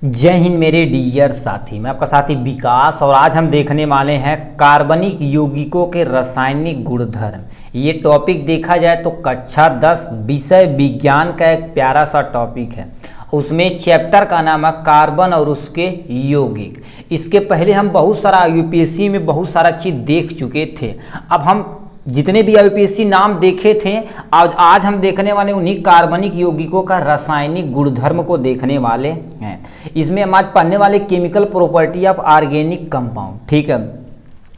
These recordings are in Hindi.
जय हिंद मेरे डियर साथी, मैं आपका साथी विकास और आज हम देखने वाले हैं कार्बनिक यौगिकों के रासायनिक गुणधर्म। ये टॉपिक देखा जाए तो कक्षा 10 विषय विज्ञान का एक प्यारा सा टॉपिक है। उसमें चैप्टर का नाम है कार्बन और उसके यौगिक। इसके पहले हम बहुत सारा यूपीएससी में बहुत सारा चीज़ देख चुके थे। अब हम जितने भी यूपीएससी नाम देखे थे आज हम देखने वाले उन्हीं कार्बनिक यौगिकों का रासायनिक गुणधर्म को देखने वाले हैं। इसमें हम आज पढ़ने वाले chemical property of organic compound, ठीक है।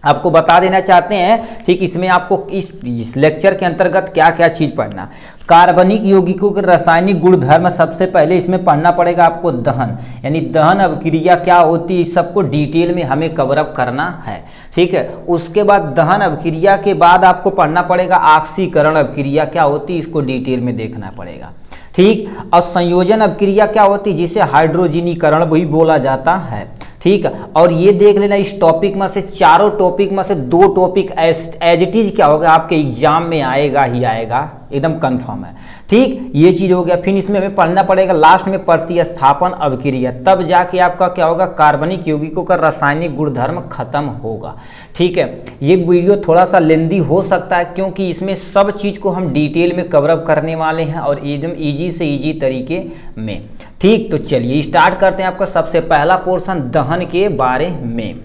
आपको बता देना चाहते हैं, ठीक, इसमें आपको इस लेक्चर के अंतर्गत क्या क्या चीज़ पढ़ना। कार्बनिक यौगिकों के रासायनिक गुणधर्म, सबसे पहले इसमें पढ़ना पड़ेगा आपको दहन, यानी दहन अभिक्रिया क्या होती है, इस सबको डिटेल में हमें कवर अप करना है, ठीक है। उसके बाद दहन अभिक्रिया के बाद आपको पढ़ना पड़ेगा ऑक्सीकरण अभिक्रिया क्या होती है, इसको डिटेल में देखना पड़ेगा, ठीक। और संयोजन अभिक्रिया क्या होती है, जिसे हाइड्रोजनीकरण भी बोला जाता है, ठीक है। और ये देख लेना, इस टॉपिक में से चारों टॉपिक में से दो टॉपिक एज इट इज क्या होगा आपके एग्जाम में आएगा ही आएगा, एकदम कंफर्म है, ठीक। ये चीज़ हो गया। फिर इसमें हमें पढ़ना पड़ेगा लास्ट में प्रतिस्थापन अभिक्रिया, तब जाके आपका क्या होगा, कार्बनिक यौगिकों का रासायनिक गुणधर्म खत्म होगा, ठीक है। ये वीडियो थोड़ा सा लेंदी हो सकता है क्योंकि इसमें सब चीज़ को हम डिटेल में कवर अप करने वाले हैं और एकदम ईजी से ईजी तरीके में, ठीक। तो चलिए स्टार्ट करते हैं आपका सबसे पहला पोर्शन दहन के बारे में,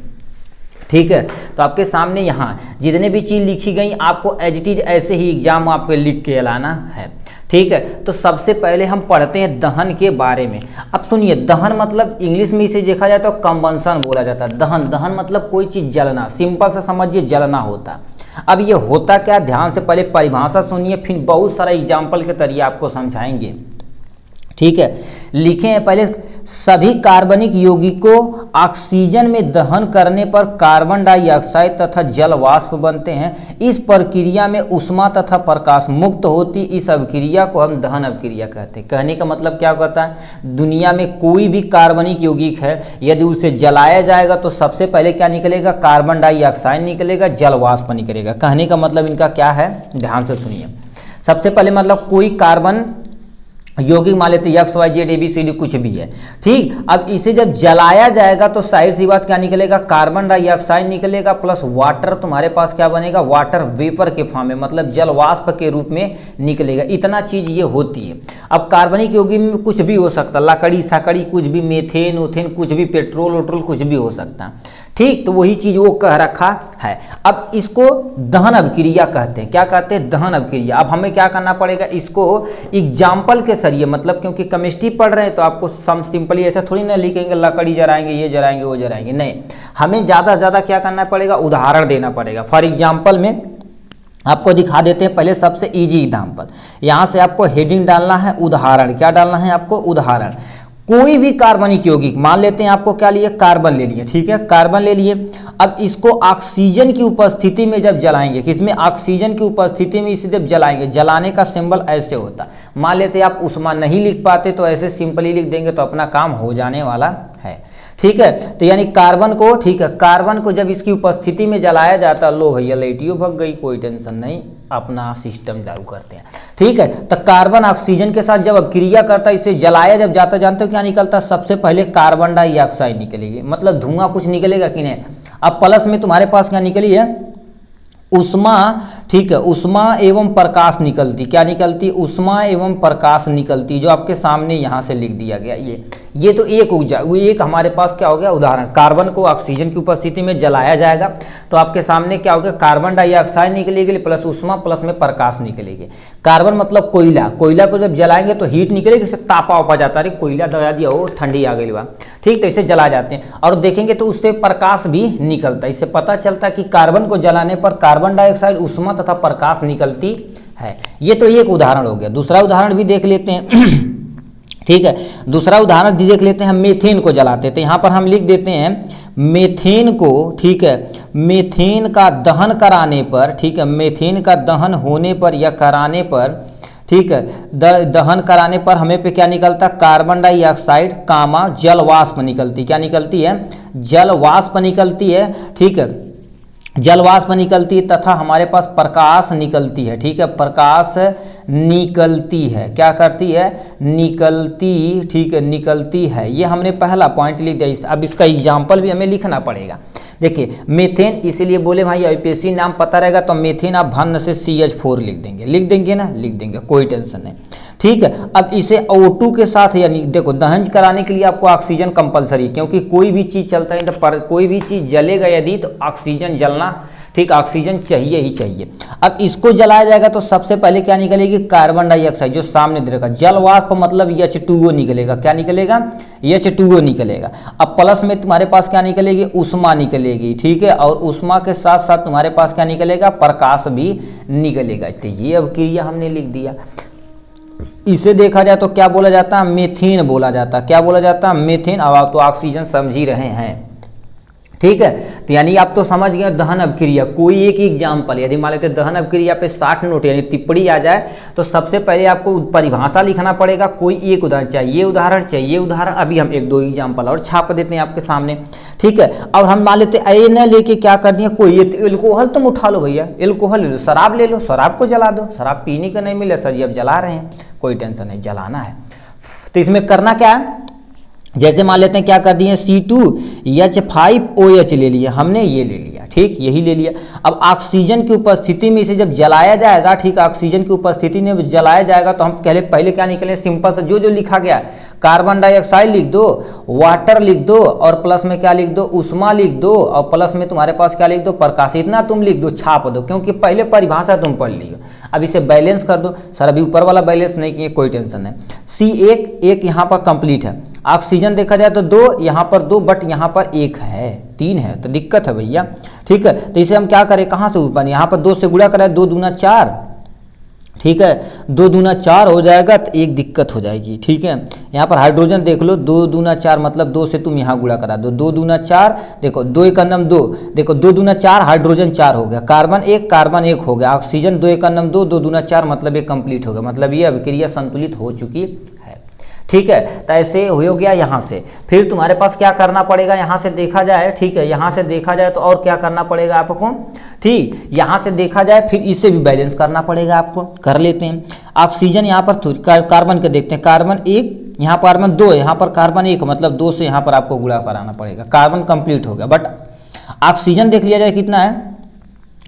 ठीक है। तो आपके सामने यहाँ जितने भी चीज़ लिखी गई आपको एज इट इज ऐसे ही एग्जाम आप पे लिख के लाना है, ठीक है। तो सबसे पहले हम पढ़ते हैं दहन के बारे में। अब सुनिए, दहन मतलब इंग्लिश में इसे देखा जाए तो कंबंशन बोला जाता है। दहन मतलब कोई चीज़ जलना, सिंपल से समझिए जलना होता है। अब ये होता क्या, ध्यान से पहले परिभाषा सुनिए, फिर बहुत सारा एग्जाम्पल के तरीके आपको समझाएंगे, ठीक है। लिखे हैं पहले, सभी कार्बनिक यौगिकों ऑक्सीजन में दहन करने पर कार्बन डाइऑक्साइड तथा जल वाष्प बनते हैं। इस प्रक्रिया में ऊष्मा तथा प्रकाश मुक्त होती, इस अभिक्रिया को हम दहन अभिक्रिया कहते हैं। कहने का मतलब क्या कहता है, दुनिया में कोई भी कार्बनिक यौगिक है, यदि उसे जलाया जाएगा तो सबसे पहले क्या निकलेगा, कार्बन डाइऑक्साइड निकलेगा, जल वाष्प निकलेगा। कहने का मतलब इनका क्या है, ध्यान से सुनिए। सबसे पहले मतलब कोई कार्बन यौगिक मान लेते X Y Z A B C D कुछ भी है, ठीक। अब इसे जब जलाया जाएगा तो जाहिर सी बात क्या निकलेगा, कार्बन डाइऑक्साइड निकलेगा प्लस वाटर तुम्हारे पास क्या बनेगा, वाटर वेपर के फॉर्म में, मतलब जल वाष्प के रूप में निकलेगा। इतना चीज़ ये होती है। अब कार्बनिक यौगिक में कुछ भी हो सकता है, लकड़ी सकड़ी कुछ भी, मेथेन उथेन कुछ भी, पेट्रोल वेट्रोल कुछ भी हो सकता है, ठीक। तो वही चीज़ वो कह रखा है। अब इसको दहन अभिक्रिया कहते हैं। क्या कहते हैं, दहन अभिक्रिया। अब हमें क्या करना पड़ेगा, इसको एग्जाम्पल के जरिए, मतलब क्योंकि केमिस्ट्री पढ़ रहे हैं तो आपको सिंपली ऐसा थोड़ी ना लिखेंगे लकड़ी जलाएंगे, ये जलाएंगे, वो जलाएंगे, नहीं। हमें ज़्यादा से ज़्यादा क्या करना पड़ेगा, उदाहरण देना पड़ेगा। फॉर एग्जाम्पल में आपको दिखा देते हैं पहले सबसे इजी एग्जाम्पल। यहाँ से आपको हेडिंग डालना है उदाहरण। क्या डालना है आपको, उदाहरण। कोई भी कार्बनिक यौगिक मान लेते हैं, आपको क्या लिए, कार्बन ले लिए, ठीक है, कार्बन ले लिए। अब इसको ऑक्सीजन की उपस्थिति में जब जलाएंगे, किसमें, ऑक्सीजन की उपस्थिति में इसे जब जलाएंगे, जलाने का सिंबल ऐसे होता है। मान लेते हैं आप ऊष्मा नहीं लिख पाते तो ऐसे सिंपली लिख देंगे तो अपना काम हो जाने वाला है, ठीक है। तो यानी कार्बन को, ठीक है, कार्बन को जब इसकी उपस्थिति में जलाया जाता, लो भैया लाइटियो भग गई, कोई टेंशन नहीं, अपना सिस्टम चालू करते हैं, ठीक है। तो कार्बन ऑक्सीजन के साथ जब अभिक्रिया करता है, इसे जलाया जब जाता, जानते हो क्या निकलता, सबसे पहले कार्बन डाइऑक्साइड निकलेगी, मतलब धुआं कुछ निकलेगा कि नहीं। अब प्लस में तुम्हारे पास क्या निकली है, ऊष्मा, ठीक है, ऊष्मा एवं प्रकाश निकलती। क्या निकलती, ऊष्मा एवं प्रकाश निकलती, जो आपके सामने यहाँ से लिख दिया गया। ये तो एक ऊर्जा, वो एक हमारे पास क्या हो गया, उदाहरण। कार्बन को ऑक्सीजन की उपस्थिति में जलाया जाएगा तो आपके सामने क्या हो गया, कार्बन डाइऑक्साइड निकलेगी प्लस ऊष्मा प्लस में प्रकाश निकलेगी। कार्बन मतलब कोयला, कोयला को जब जलाएंगे तो हीट निकलेगी, इससे तापा उपा जाता है, कोयला दबा दिया हो, ठंडी आ गई बा, ठीक। तो इसे जला जाते हैं और देखेंगे तो उससे प्रकाश भी निकलता है। इससे पता चलता है कि कार्बन को जलाने पर कार्बन डाइऑक्साइड, ऊष्मा तथा प्रकाश निकलती है। ये तो एक उदाहरण हो गया। दूसरा उदाहरण भी देख लेते हैं ठीक है। दूसरा उदाहरण देख लेते हैं, हम मीथेन को जलाते थे। यहाँ पर हम लिख देते हैं मीथेन को, ठीक है, मीथेन का दहन कराने पर, ठीक है, मीथेन का दहन होने पर या कराने पर, ठीक है, दहन कराने पर हमें पे क्या निकलता, कार्बन डाइऑक्साइड कामा जल वाष्प निकलती। क्या निकलती है, जल वाष्प निकलती है, ठीक है। जलवाष्प निकलती है तथा हमारे पास प्रकाश निकलती है। ठीक है, प्रकाश निकलती है, क्या करती है, निकलती, ठीक है, निकलती है। ये हमने पहला पॉइंट लिख दिया। अब इसका एग्जाम्पल भी हमें लिखना पड़ेगा। देखिए मीथेन, इसीलिए बोले भाई आईपीएससी नाम पता रहेगा तो मीथेन आप भन्न से CH4 लिख देंगे ना, लिख देंगे, कोई टेंशन नहीं। ठीक है, अब इसे O2 के साथ, यानी देखो दहन कराने के लिए आपको ऑक्सीजन कंपलसरी, क्योंकि कोई भी चीज़ चलता है तो कोई भी चीज़ जलेगा यदि तो ऑक्सीजन जलना, ठीक, ऑक्सीजन चाहिए ही चाहिए। अब इसको जलाया जाएगा तो सबसे पहले क्या निकलेगी, कार्बन डाइऑक्साइड, जो सामने दे रखा। जल वाष्प मतलब H2O निकलेगा, क्या निकलेगा, H2O निकलेगा। अब प्लस में तुम्हारे पास क्या निकलेगी, ऊष्मा निकलेगी। ठीक है, और ऊष्मा के साथ साथ तुम्हारे पास क्या निकलेगा, प्रकाश भी निकलेगा। तो ये अब क्रिया हमने लिख दिया। इसे देखा जाए तो क्या बोला जाता है, मीथेन बोला जाता है। क्या बोला जाता है, मीथेन। अब आप तो ऑक्सीजन समझ ही रहे हैं। ठीक है, तो यानी आप तो समझ गए दहन अभिक्रिया। कोई एक एग्जाम्पल, यदि मान लेते दहन अभिक्रिया पे 60 नोट यानी टिप्पणी आ जाए तो सबसे पहले आपको परिभाषा लिखना पड़ेगा। कोई एक उदाहरण चाहिए, उदाहरण अभी हम 1-2 एग्जाम्पल और छाप देते हैं आपके सामने। ठीक है, और हम मान लेते न लेके क्या करनी है, कोई एल्कोहल तुम उठा लो भैया, एल्कोहल ले लो, शराब ले लो, शराब को जला दो। शराब पीने का नहीं मिले सर जी, अब जला रहे हैं, कोई टेंशन नहीं, जलाना है। तो इसमें करना क्या है, जैसे मान लेते हैं क्या कर दिए, C2H5OH ले लिया हमने, ये ले लिया, ठीक, यही ले लिया। अब ऑक्सीजन की उपस्थिति में इसे जब जलाया जाएगा, ठीक, ऑक्सीजन की उपस्थिति में जलाया जाएगा तो हम पहले क्या निकले, सिंपल सा जो लिखा गया, कार्बन डाइऑक्साइड लिख दो, वाटर लिख दो, और प्लस में क्या लिख दो, ऊष्मा लिख दो, और प्लस में तुम्हारे पास क्या लिख दो, प्रकाश। इतना तुम लिख दो, छाप दो, क्योंकि पहले परिभाषा तुम पढ़ लियो। अब इसे बैलेंस कर दो। सर अभी ऊपर वाला बैलेंस नहीं किए, कोई टेंशन नहीं। C1 यहाँ पर कंप्लीट है। ऑक्सीजन देखा जाए तो 2, यहाँ पर 2, बट यहाँ पर 1 है, 3 है, तो दिक्कत है भैया। ठीक है, तो इसे हम क्या करें, कहाँ से ऊपर, यहाँ पर 2 से गुणा कराए, 2 दूना 4, ठीक है, 2 दूना 4 हो जाएगा तो एक दिक्कत हो जाएगी। ठीक है, यहाँ पर हाइड्रोजन देख लो, 2 दूना 4 मतलब 2 से तुम यहाँ गुणा करा दो, 2 दूना 4, देखो 2 एक अन्नम 2, देखो 2 दूना 4, हाइड्रोजन 4 हो गया, कार्बन 1 हो गया, ऑक्सीजन 2 एक अन्नम 2, 2 दूना 4 मतलब ये कंप्लीट हो गया, मतलब ये अभिक्रिया संतुलित हो चुकी है। ठीक है, तो ऐसे हो गया यहाँ से। फिर तुम्हारे पास क्या करना पड़ेगा, यहाँ से देखा जाए, ठीक है, यहाँ से देखा जाए तो और क्या करना पड़ेगा आपको, ठीक, यहाँ से देखा जाए फिर इससे भी बैलेंस करना पड़ेगा आपको, कर लेते हैं। ऑक्सीजन यहाँ पर कार्बन के देखते हैं, कार्बन 1, यहाँ पर कार्बन 2, यहाँ पर कार्बन 1, मतलब 2 से यहाँ पर आपको गुणा कराना पड़ेगा, कार्बन कंप्लीट हो गया। बट ऑक्सीजन देख लिया जाए कितना है,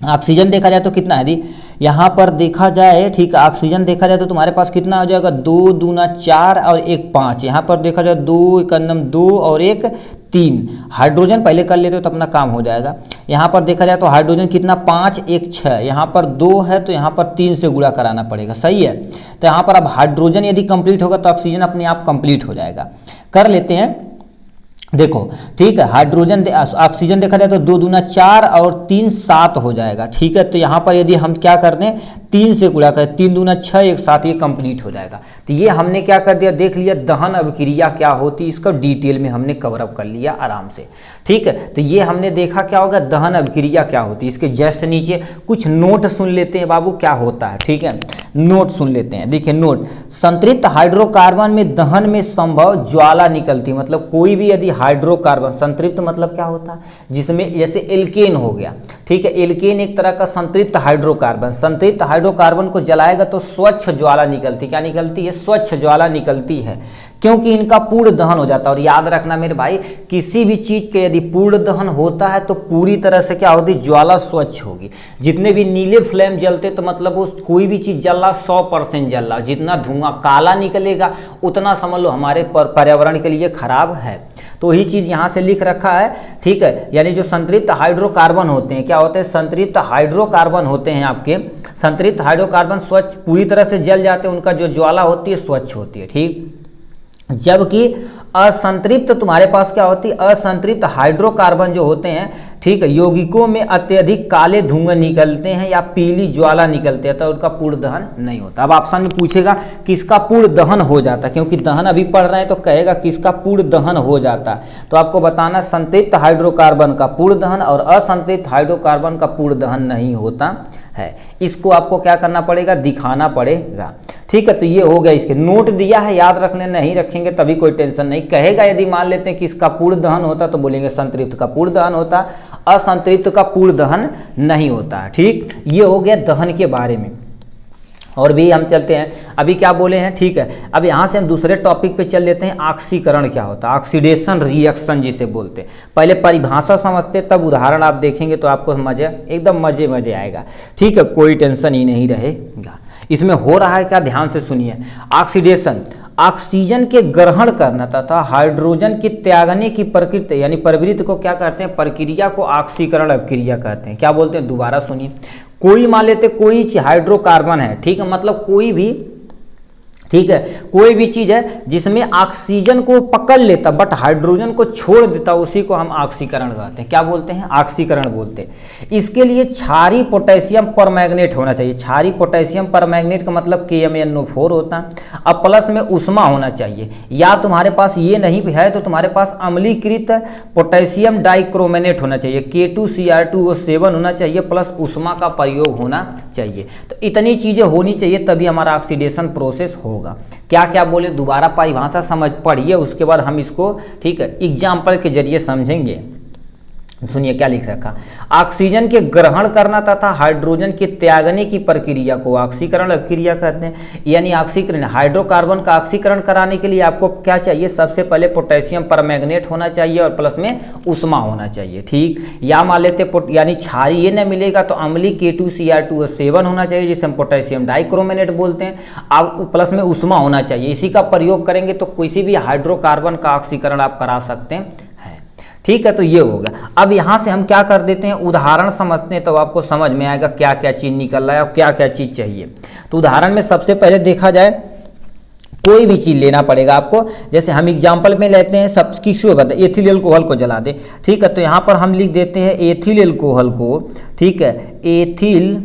ऑक्सीजन देखा जाए तो कितना है दी, यहाँ पर देखा जाए, ठीक, ऑक्सीजन देखा जाए तो तुम्हारे पास कितना हो जाएगा, 2 दूना 4 और 1 5, यहाँ पर देखा जाए 2 एक अन्नम 2 और 1 3। हाइड्रोजन पहले कर लेते हो तो अपना काम हो जाएगा। यहाँ पर देखा जाए तो हाइड्रोजन कितना, 5 1 6, यहाँ पर 2 है तो यहाँ पर 3 से गुणा कराना पड़ेगा, सही है। तो यहाँ पर अब हाइड्रोजन यदि कंप्लीट होगा तो ऑक्सीजन अपने आप कंप्लीट हो जाएगा। कर लेते हैं, देखो, ठीक है, हाइड्रोजन ऑक्सीजन देखा जाए तो 2 दूना 4 और 3 7 हो जाएगा। ठीक है, तो यहाँ पर यदि हम क्या कर दें, 3 से गुणा करें, 3 दूना 6 1 7, ये कंप्लीट हो जाएगा। तो ये हमने क्या कर दिया, देख लिया दहन अभिक्रिया क्या होती है, इसका डिटेल में हमने कवर अप कर लिया आराम से। ठीक है, तो ये हमने देखा क्या होगा, दहन अभिक्रिया क्या होती है। इसके जस्ट नीचे कुछ नोट सुन लेते हैं बाबू, क्या होता है। ठीक है, नोट सुन लेते हैं। देखिए नोट, संतृप्त हाइड्रोकार्बन में दहन में संभव ज्वाला निकलती, मतलब कोई भी यदि हाइड्रोकार्बन, संतृप्त मतलब क्या होता है, जिसमें जैसे एल्केन हो गया, ठीक है, एल्केन एक तरह का संतृप्त हाइड्रोकार्बन, संतृप्त हाइड्रोकार्बन को जलाएगा तो स्वच्छ ज्वाला निकलती, क्या निकलती है, स्वच्छ ज्वाला निकलती है, क्योंकि इनका पूर्ण दहन हो जाता है। और याद रखना मेरे भाई, किसी भी चीज के यदि पूर्ण दहन होता है तो पूरी तरह से क्या होती, ज्वाला स्वच्छ होगी। जितने भी नीले फ्लेम जलते तो मतलब वो कोई भी चीज जल रहा 100% जल रहा, जितना धुआं काला निकलेगा उतना समझ लो हमारे पर्यावरण के लिए खराब है। तो यही चीज यहाँ से लिख रखा है। ठीक है, यानी जो संतृप्त हाइड्रोकार्बन होते हैं, क्या होते हैं, संतृप्त हाइड्रोकार्बन होते हैं आपके, संतृप्त हाइड्रोकार्बन स्वच्छ पूरी तरह से जल जाते हैं, उनका जो ज्वाला होती है स्वच्छ होती है। ठीक, जबकि असंतृप्त तुम्हारे पास क्या होती है, असंतृप्त हाइड्रोकार्बन जो होते हैं, ठीक है, यौगिकों में अत्यधिक काले धुआं निकलते हैं या पीली ज्वाला निकलते हैं, तो उनका पूर्ण दहन नहीं होता। अब ऑप्शन में पूछेगा किसका पूर्ण दहन हो जाता, क्योंकि दहन अभी पढ़ रहे हैं तो कहेगा किसका पूर्ण दहन हो जाता, तो आपको बताना संतृप्त हाइड्रोकार्बन का पूर्ण दहन और असंतृप्त हाइड्रोकार्बन का पूर्ण दहन नहीं होता है। इसको आपको क्या करना पड़ेगा, दिखाना पड़ेगा। ठीक है, तो ये हो गया, इसके नोट दिया है, याद रखने, नहीं रखेंगे तभी कोई टेंशन नहीं। कहेगा यदि मान लेते हैं कि इसका पूर्ण दहन होता तो बोलेंगे संतृप्त का पूर्ण दहन होता, असंतृप्त का पूर्ण दहन नहीं होता है। ठीक, ये हो गया दहन के बारे में। और भी हम चलते हैं, अभी क्या बोले हैं, ठीक है। अब यहाँ से हम दूसरे टॉपिक पे चल लेते हैं, ऑक्सीकरण क्या होता है, ऑक्सीडेशन रिएक्शन जिसे बोलते हैं। पहले परिभाषा समझते तब उदाहरण आप देखेंगे तो आपको मजे एकदम मजे आएगा। ठीक है, कोई टेंशन ही नहीं रहेगा। इसमें हो रहा है क्या, ध्यान से सुनिए। ऑक्सीडेशन ऑक्सीजन के ग्रहण करना तथा हाइड्रोजन के त्यागने की प्रकृति यानी प्रवृत्ति को क्या कहते हैं, प्रक्रिया को ऑक्सीकरण अभिक्रिया कहते हैं। क्या बोलते हैं, दोबारा सुनिए। कोई मान लेते कोई चीज हाइड्रोकार्बन है, ठीक है, मतलब कोई भी, ठीक है, कोई भी चीज है जिसमें ऑक्सीजन को पकड़ लेता बट हाइड्रोजन को छोड़ देता, उसी को हम ऑक्सीकरण कहते हैं। क्या बोलते हैं, ऑक्सीकरण बोलते हैं। इसके लिए क्षारीय पोटेशियम परमैंगनेट होना चाहिए। क्षारीय पोटेशियम परमैंगनेट का मतलब KMnO4 होता है। अब प्लस में उष्मा होना चाहिए, या तुम्हारे पास ये नहीं है तो तुम्हारे पास अम्लीकृत पोटेशियम डाइक्रोमेनेट होना चाहिए, K2Cr2O7 होना चाहिए, प्लस उष्मा का प्रयोग होना चाहिए। तो इतनी चीजें होनी चाहिए तभी हमारा ऑक्सीडेशन प्रोसेस होगा। क्या क्या बोले, दोबारा परिभाषा समझ पढ़िए, उसके बाद हम इसको, ठीक है, एग्जाम्पल के जरिए समझेंगे। सुनिए क्या लिख रखा, ऑक्सीजन के ग्रहण करना तथा हाइड्रोजन के त्यागने की प्रक्रिया को ऑक्सीकरण अभिक्रिया कहते हैं। यानी ऑक्सीकरण, हाइड्रोकार्बन का ऑक्सीकरण कराने के लिए आपको क्या चाहिए, सबसे पहले पोटेशियम परमैंगनेट होना चाहिए और प्लस में उष्मा होना चाहिए। ठीक, या मान लेते यानी क्षारीय ये न मिलेगा तो अम्लीय K2Cr2O7 होना चाहिए जिसे हम पोटेशियम डाइक्रोमेनेट बोलते हैं, अब प्लस में उष्मा होना चाहिए। इसी का प्रयोग करेंगे तो किसी भी हाइड्रोकार्बन का ऑक्सीकरण आप करा सकते हैं। ठीक है, तो ये होगा। अब यहाँ से हम क्या कर देते हैं, उदाहरण समझते हैं तो आपको समझ में आएगा क्या क्या चीज़ निकल रहा है और क्या क्या चीज़ चाहिए। तो उदाहरण में सबसे पहले देखा जाए, कोई भी चीज़ लेना पड़ेगा आपको। जैसे हम एग्जाम्पल में लेते हैं, सब किसी बता एथिल एल्कोहल को जला दे, ठीक है, तो यहाँ पर हम लिख देते हैं एथिल एल्कोहल को, ठीक है, एथिल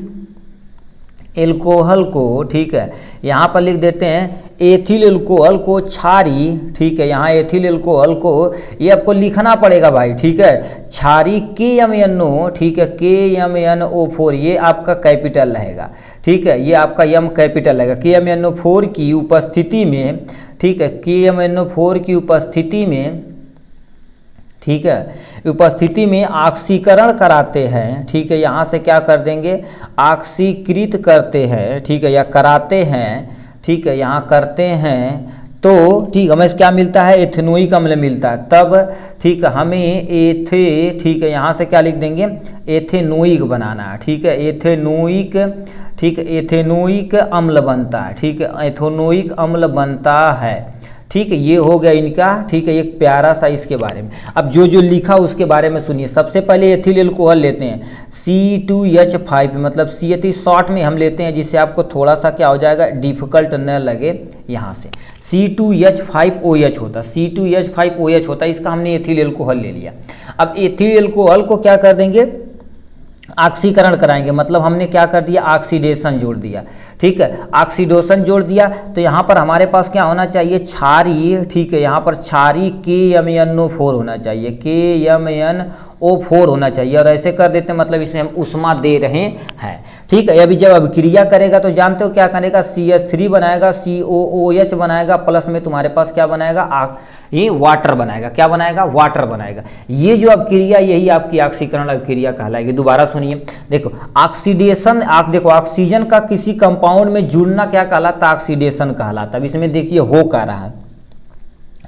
एल्कोहल को, ठीक है, यहाँ पर लिख देते हैं एथिल एल्कोहल को क्षारीय, ठीक है, यहाँ एथिल एल्कोहल को ये आपको लिखना पड़ेगा भाई, ठीक है, क्षारीय KMnO, ठीक है, KMnO4 ये आपका कैपिटल रहेगा, ठीक है, ये आपका M कैपिटल रहेगा। KMnO4 की उपस्थिति में, ठीक है, KMnO4 की उपस्थिति में, ठीक है, उपस्थिति में ऑक्सीकरण कराते हैं, ठीक है, यहाँ से क्या कर देंगे, ऑक्सीकृत करते हैं, ठीक है, या कराते हैं, ठीक है, यहाँ करते हैं तो ठीक हमें क्या मिलता है, एथेनोइक अम्ल मिलता है तब, ठीक है, हमें ठीक है, यहाँ से क्या लिख देंगे, एथेनोइक बनाना है, ठीक है, एथेनोइक, ठीक है, एथेनोइक अम्ल बनता है, ठीक है, एथेनोइक अम्ल बनता है, ठीक है, ये हो गया इनका, ठीक है, एक प्यारा सा इसके बारे में। अब जो जो लिखा उसके बारे में सुनिए। सबसे पहले एथिल एल्कोहल लेते हैं C2H5, मतलब C शॉर्ट में हम लेते हैं जिससे आपको थोड़ा सा क्या हो जाएगा, डिफिकल्ट न लगे। यहाँ से C2H5OH होता है, C2H5OH होता है, इसका हमने एथिल एल्कोहल ले लिया। अब एथिल एल्कोहल को क्या कर देंगे, ऑक्सीकरण कराएंगे, मतलब हमने क्या कर दिया, ऑक्सीडेशन जोड़ दिया, ठीक है, ऑक्सीडेशन जोड़ दिया तो यहाँ पर हमारे पास क्या होना चाहिए, क्षारीय, ठीक है, यहाँ पर क्षारीय KMnO4 होना चाहिए, KMnO4 होना चाहिए, और ऐसे कर देते हैं मतलब इसमें हम उष्मा दे रहे हैं। ठीक है, अभी जब अभिक्रिया करेगा तो जानते हो क्या करेगा, CH3 बनाएगा, COOH बनाएगा, प्लस में तुम्हारे पास क्या बनाएगा, ये वाटर बनाएगा। क्या बनाएगा, वाटर बनाएगा। ये जो अभिक्रिया यही आपकी ऑक्सीकरण अभिक्रिया कहलाएगी। दोबारा सुनिए, देखो ऑक्सीडेशन, देखो ऑक्सीजन का किसी कंपाउंड में जुड़ना क्या कहलाता, ऑक्सीडेशन कहलाता। अब इसमें देखिए हो क्या रहा है,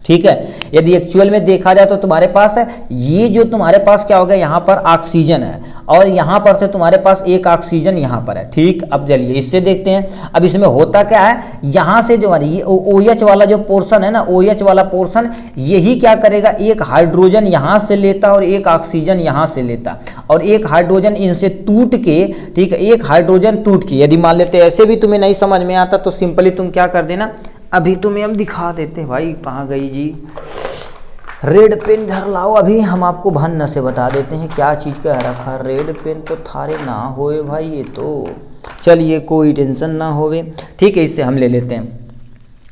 ठीक है, यदि एक्चुअल में देखा जाए तो तुम्हारे पास है ये जो तुम्हारे पास क्या हो गया, यहाँ पर ऑक्सीजन है और यहाँ पर से तुम्हारे पास एक ऑक्सीजन यहाँ पर है। ठीक, अब चलिए इससे देखते हैं। अब इसमें होता क्या है, यहाँ से जो ये OH वाला जो पोर्शन है ना, OH वाला पोर्शन यही क्या करेगा, एक हाइड्रोजन यहाँ से लेता और एक ऑक्सीजन यहाँ से लेता, और एक हाइड्रोजन इनसे टूट के, ठीक है, एक हाइड्रोजन टूट के, यदि मान लेते ऐसे भी तुम्हें नहीं समझ में आता तो सिंपली तुम क्या कर देना, अभी तुम्हें हम दिखा देते हैं। भाई कहाँ गई जी, रेड पेन धर लाओ, अभी हम आपको भन्न से बता देते हैं क्या चीज़ का रखा। रेड पेन तो थारे ना होए भाई, ये तो चलिए कोई टेंशन ना होवे, ठीक है, इससे हम ले लेते हैं।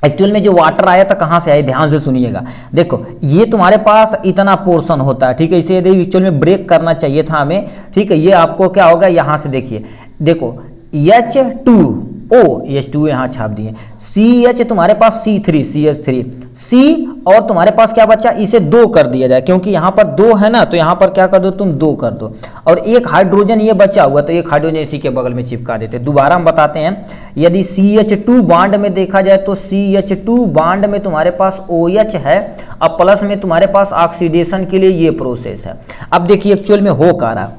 एक्चुअल में जो वाटर आया था कहाँ से आया, ध्यान से सुनिएगा। देखो ये तुम्हारे पास इतना पोर्शन होता है, ठीक है, इसे यदि एक्चुअल में ब्रेक करना चाहिए था हमें, ठीक है, ये आपको क्या होगा, यहाँ से देखिए, देखो H2, ओ, H2O यहाँ छाप दिए, CH तुम्हारे पास C3 CH3 C, और तुम्हारे पास क्या बचा, इसे 2 कर दिया जाए क्योंकि यहाँ पर 2 है ना, तो यहाँ पर क्या कर दो तुम 2 कर दो, और एक हाइड्रोजन ये बचा हुआ तो एक हाइड्रोजन इसी के बगल में चिपका देते। दोबारा हम बताते हैं, यदि CH2 बांड में देखा जाए तो CH2 बांड में तुम्हारे पास OH है, अब प्लस में तुम्हारे पास ऑक्सीडेशन के लिए ये प्रोसेस है। अब देखिए एक्चुअल में हो क्या रहा,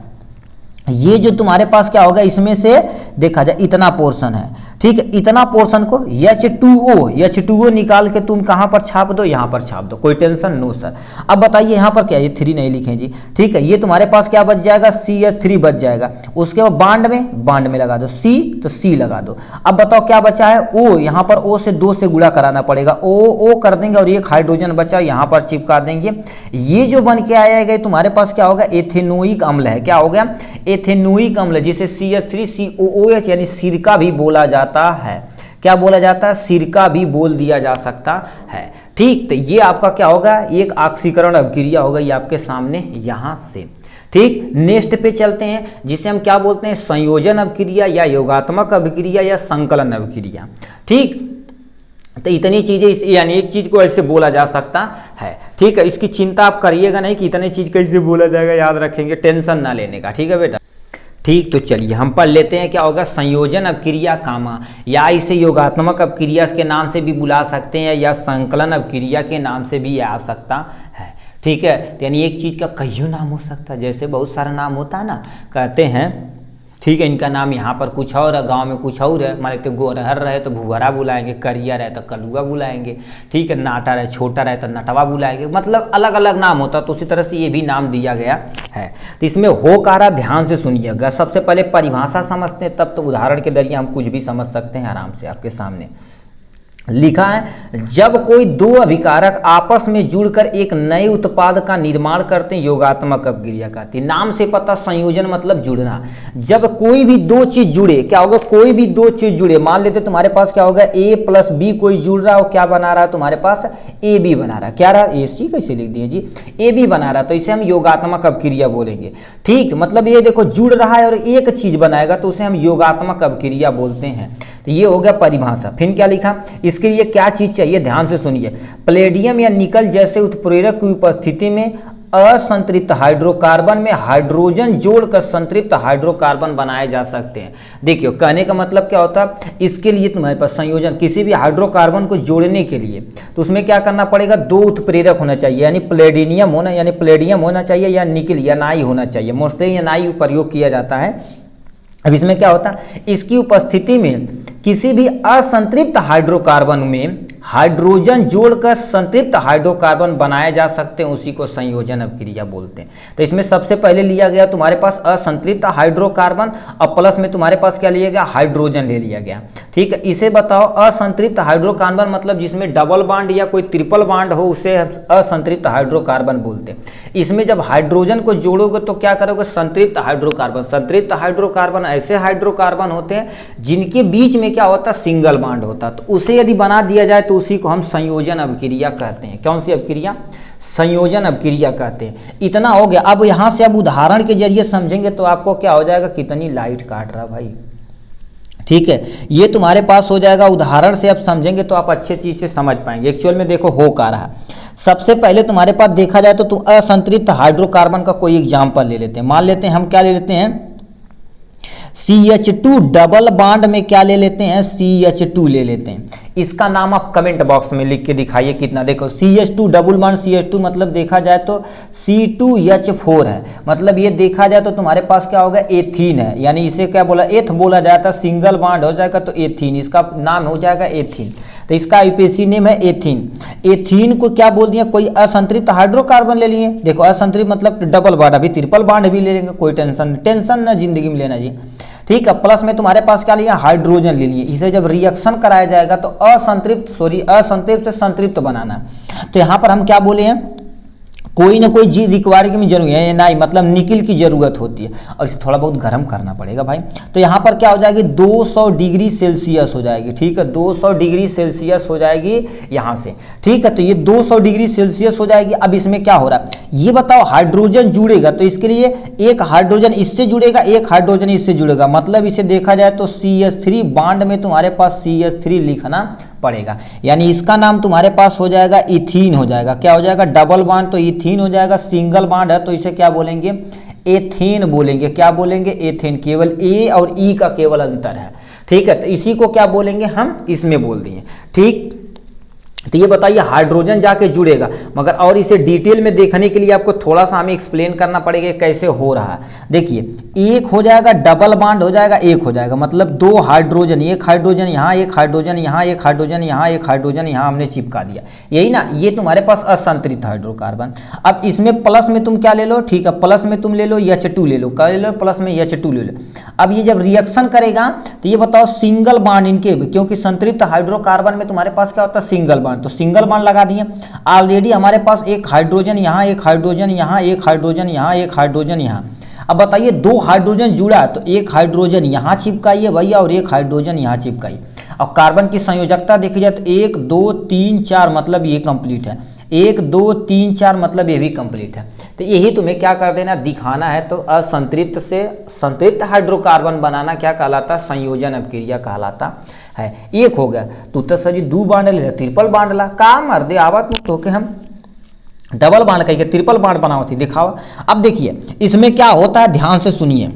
ये जो तुम्हारे पास क्या होगा, इसमें से देखा जाए इतना पोर्शन है, ठीक है, इतना पोर्शन को H2O निकाल के तुम कहाँ पर छाप दो, यहाँ पर छाप दो, कोई टेंशन नो सर। अब बताइए यहाँ पर क्या, ये 3 नहीं लिखे जी, ठीक है, ये तुम्हारे पास क्या बच जाएगा, CH3 बच जाएगा, उसके बाद बांड में लगा दो C, तो C लगा दो। अब बताओ क्या बचा है, O, यहाँ पर O से 2 से गुणा कराना पड़ेगा, O कर देंगे और एक हाइड्रोजन बचा यहाँ पर चिपका देंगे, ये जो बन के आएगा तुम्हारे पास क्या होगा, एथेनोइक अम्ल है, क्या हो गया, एथेनोइक अम्ल, जिसे CH3COOH यानी सिरका भी बोला जाता है। क्या बोला जाता है, सिरका भी बोल दिया जा सकता है, ठीक। तो ये आपका क्या होगा, एक ऑक्सीकरण अभिक्रिया होगा, ये आपके सामने यहां से, ठीक। नेक्स्ट पे चलते हैं, जिसे हम क्या बोलते हैं, संयोजन अभिक्रिया या योगात्मक अभिक्रिया या संकलन अभिक्रिया, ठीक। तो इतनी चीजें, यानी एक चीज को ऐसे बोला जा सकता है, ठीक है। इसकी चिंता आप करिएगा नहीं कि इतनी चीज कैसे बोला जाएगा, याद रखेंगे, टेंशन ना लेने का, ठीक है बेटा, ठीक। तो चलिए हम पढ़ लेते हैं, क्या होगा, संयोजन अभिक्रिया कामा, या इसे योगात्मक अभिक्रिया के नाम से भी बुला सकते हैं या संकलन अभिक्रिया के नाम से भी आ सकता है, ठीक है। यानी एक चीज का कईयों नाम हो सकता है, जैसे बहुत सारा नाम होता है ना, कहते हैं, ठीक है, इनका नाम यहाँ पर कुछ और है, गांव में कुछ और है, मान लेते गोरहर रहे तो भुवरा बुलाएंगे, करिया रहे तो कलुआ बुलाएंगे, ठीक है, नाटा रहे, छोटा रहे तो नटवा बुलाएंगे, मतलब अलग अलग नाम होता है, तो उसी तरह से ये भी नाम दिया गया है। तो इसमें हो कारा ध्यान से सुनिएगा, सबसे पहले परिभाषा समझते हैं, तब तो उदाहरण के जरिए हम कुछ भी समझ सकते हैं आराम से। आपके सामने लिखा है, जब कोई 2 अभिकारक आपस में जुड़कर एक नए उत्पाद का निर्माण करते हैं, योगात्मक अभिक्रिया कहती है। नाम से पता, संयोजन मतलब जुड़ना। जब कोई भी 2 चीज जुड़े, क्या होगा, कोई भी 2 चीज जुड़े, मान लेते तुम्हारे पास क्या होगा, A + B कोई जुड़ रहा है, और क्या बना रहा है तुम्हारे पास, AB बना रहा है, क्या रहा, AC कैसे लिख दिए जी, AB बना रहा है, तो इसे हम योगात्मक अभिक्रिया बोलेंगे, ठीक। मतलब ये देखो जुड़ रहा है और एक चीज बनाएगा तो उसे हम योगात्मक अभिक्रिया बोलते हैं। तो ये हो गया परिभाषा। फिर क्या लिखा, इसके लिए क्या चीज चाहिए, ध्यान से सुनिए, प्लेडियम या निकल जैसे उत्प्रेरक की उपस्थिति में असंतृप्त हाइड्रोकार्बन में हाइड्रोजन जोड़कर संतृप्त हाइड्रोकार्बन बनाए जा सकते हैं। देखियो कहने का मतलब क्या होता है, इसके लिए तुम्हारे पास संयोजन, किसी भी हाइड्रोकार्बन को जोड़ने के लिए तो उसमें क्या करना पड़ेगा, 2 उत्प्रेरक होना चाहिए, यानी प्लेडियम होना चाहिए या निकल या नाई होना चाहिए, मोस्टली या नाई प्रयोग किया जाता है। अब इसमें क्या होता है, इसकी उपस्थिति में किसी भी असंतृप्त हाइड्रोकार्बन में हाइड्रोजन जोड़कर संतृप्त हाइड्रोकार्बन बनाए जा सकते हैं, उसी को संयोजन अभिक्रिया बोलते हैं। तो इसमें सबसे पहले लिया गया तुम्हारे पास असंतृप्त हाइड्रोकार्बन, और प्लस में तुम्हारे पास क्या लिया गया, हाइड्रोजन ले लिया गया, ठीक है। इसे बताओ, असंतृप्त हाइड्रोकार्बन मतलब जिसमें डबल बॉन्ड या कोई ट्रिपल बॉन्ड हो, उसे असंतृप्त हाइड्रोकार्बन बोलते हैं। इसमें जब हाइड्रोजन को जोड़ोगे तो क्या करोगे, संतृप्त हाइड्रोकार्बन। संतृप्त हाइड्रोकार्बन ऐसे हाइड्रोकार्बन होते हैं जिनके बीच में क्या होता है, सिंगल बॉन्ड होता है, तो उसे यदि बना दिया जाए तो उसी को हम संयोजन अभिक्रिया कहते हैं। कौन सी अभिक्रिया, संयोजन अभिक्रिया कहते हैं। इतना हो गया। अब यहां से अब उदाहरण के जरिए समझेंगे तो आपको क्या हो जाएगा, कितनी लाइट काट रहा भाई, ठीक है, ये तुम्हारे पास हो जाएगा। उदाहरण से अब समझेंगे तो आप अच्छे चीज से समझ पाएंगे। एक्चुअल में देखो हो क्या रहा, सबसे पहले तुम्हारे पास देखा जाए तो तुम असंतृप्त हाइड्रोकार्बन का कोई एग्जाम्पल ले लेते हैं। मान लेते हैं हम क्या ले लेते हैं, CH2 डबल बॉन्ड में क्या ले लेते हैं, CH2 ले लेते हैं। इसका नाम आप कमेंट बॉक्स में लिख के दिखाइए कितना। देखो CH2 डबल बॉन्ड, CH2 मतलब देखा जाए तो C2H4 है, मतलब ये देखा जाए तो तुम्हारे पास क्या होगा, एथीन है, यानी इसे क्या बोला, एथ बोला जाता है, सिंगल बॉन्ड हो जाएगा तो एथीन, इसका नाम हो जाएगा एथीन। तो इसका IUPAC नेम है एथीन। एथीन को क्या बोल दिया, कोई असंतृप्त हाइड्रोकार्बन ले लिए। देखो असंतृप्त मतलब डबल बॉन्ड, अभी ट्रिपल बॉन्ड भी ले लेंगे, कोई टेंशन ना जिंदगी में लेना जी, ठीक है। प्लस में तुम्हारे पास क्या लिया, हाइड्रोजन ले लिए। इसे जब रिएक्शन कराया जाएगा तो असंतृप्त से संतृप्त बनाना। तो यहाँ पर हम क्या बोले हैं, कोई ना कोई रिक्वायरमेंट की जरूरत है ना, मतलब निकिल की ज़रूरत होती है और इसे थोड़ा बहुत गर्म करना पड़ेगा भाई। तो यहाँ पर क्या हो जाएगी 200 डिग्री सेल्सियस हो जाएगी, ठीक है 200 डिग्री सेल्सियस हो जाएगी यहाँ से, ठीक है। तो ये 200 डिग्री सेल्सियस हो जाएगी। अब इसमें क्या हो रहा है ये बताओ, हाइड्रोजन जुड़ेगा तो इसके लिए एक हाइड्रोजन इससे जुड़ेगा, एक हाइड्रोजन इससे जुड़ेगा, मतलब इसे देखा जाए तो CH3 बांड में तुम्हारे पास CH3 लिखना पड़ेगा, यानी इसका नाम तुम्हारे पास हो जाएगा इथीन हो जाएगा। क्या हो जाएगा, डबल बांड तो इथीन हो जाएगा, सिंगल बांड है तो इसे क्या बोलेंगे, एथेन बोलेंगे। क्या बोलेंगे, एथेन। केवल ए और ई का केवल अंतर है, ठीक है। तो इसी को क्या बोलेंगे हम, इसमें बोल दिए, ठीक। तो ये बताइए हाइड्रोजन जाके जुड़ेगा, मगर और इसे डिटेल में देखने के लिए आपको थोड़ा सा हमें एक्सप्लेन करना पड़ेगा कैसे हो रहा है। देखिए एक हो जाएगा डबल बांड हो जाएगा, एक हो जाएगा, मतलब दो हाइड्रोजन, एक हाइड्रोजन यहाँ, एक हाइड्रोजन यहाँ, एक हाइड्रोजन यहाँ, एक हाइड्रोजन यहाँ हमने चिपका दिया, यही ना। ये तुम्हारे पास असंतृप्त हाइड्रोकार्बन। अब इसमें प्लस में तुम क्या ले लो, ठीक है, प्लस में तुम ले लो H2 ले लो, क्या ले लो, प्लस में H2 ले लो। अब ये जब रिएक्शन करेगा तो ये बताओ सिंगल बांड इनके, क्योंकि संतृप्त हाइड्रोकार्बन में तुम्हारे पास क्या होता है सिंगल बांड, तो सिंगल बांड लगा दिए। ऑलरेडी हमारे पास एक हाइड्रोजन यहाँ, एक हाइड्रोजन यहाँ, एक हाइड्रोजन यहाँ, एक हाइड्रोजन यहाँ। अब बताइए दो हाइड्रोजन जुड़ा है तो एक हाइड्रोजन यहाँ चिपकाइए भैया और एक हाइड्रोजन यहाँ चिपकाइए। अब कार्बन की संयोजकता देखी जाए तो 1 2 3 4 मतलब ये कंप्लीट है, 1 2 3 4 मतलब ये भी कंप्लीट है। तो यही तुम्हें क्या कर देना, दिखाना है। तो असंतृप्त से संतृप्त हाइड्रोकार्बन बनाना क्या कहलाता है, संयोजन अभिक्रिया कहलाता है। एक हो गया तो सर जी 2 बांड ले, ट्रिपल बांड ला, का मर दे आवत तो के हम डबल बांड कही ट्रिपल बांड बनाओ थी, दिखाओ। अब देखिए इसमें क्या होता है, ध्यान से सुनिए,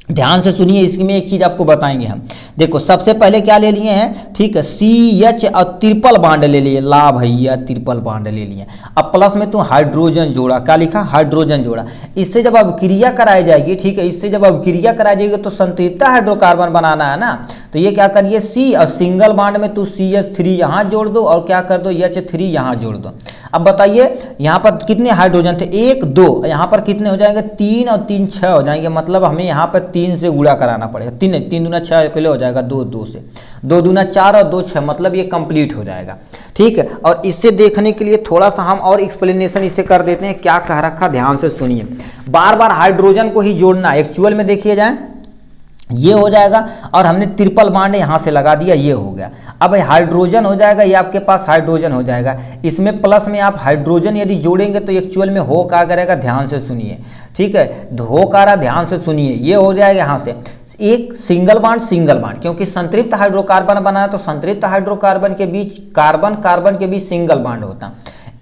ध्यान से सुनिए, इसमें एक चीज आपको बताएंगे हम। देखो सबसे पहले क्या ले लिए हैं, ठीक है, CH और ट्रिपल बांड ले लिए, ला भैया ट्रिपल बांड ले लिए। अब प्लस में तो हाइड्रोजन जोड़ा, क्या लिखा, हाइड्रोजन जोड़ा। इससे जब अभिक्रिया कराई जाएगी, ठीक है, इससे जब अभिक्रिया कराई जाएगी तो संतृप्त हाइड्रोकार्बन बनाना है ना। तो ये क्या करिए C और सिंगल बांड में तो CH3 यहाँ जोड़ दो और क्या कर दो H3 यहाँ जोड़ दो। अब बताइए यहाँ पर कितने हाइड्रोजन थे, 1 2, यहाँ पर कितने हो जाएंगे 3 और 3 6 हो जाएंगे, मतलब हमें यहाँ पर 3 से गुणा कराना पड़ेगा, 3 दूना 6 किलो हो जाएगा, 2 2 से 2 दूना 4 और 2 6, मतलब ये कंप्लीट हो जाएगा, ठीक है। और इससे देखने के लिए थोड़ा सा हम और एक्सप्लेनेशन इससे कर देते हैं, क्या कह रखा ध्यान से सुनिए। बार बार हाइड्रोजन को ही जोड़ना, एक्चुअल में देखिए जाए ये हो जाएगा और हमने ट्रिपल बांड यहाँ से लगा दिया, ये हो गया। अब हाइड्रोजन हो जाएगा, ये आपके पास हाइड्रोजन हो जाएगा, इसमें प्लस में आप हाइड्रोजन यदि जोड़ेंगे तो एक्चुअल में हो क्या करेगा, ध्यान से सुनिए, ठीक है, हो का रहा ध्यान से सुनिए, ये हो जाएगा यहाँ से एक सिंगल बांड, क्योंकि संतृप्त हाइड्रोकार्बन बनाया तो संतृप्त हाइड्रोकार्बन के बीच कार्बन कार्बन के बीच सिंगल बांड होता,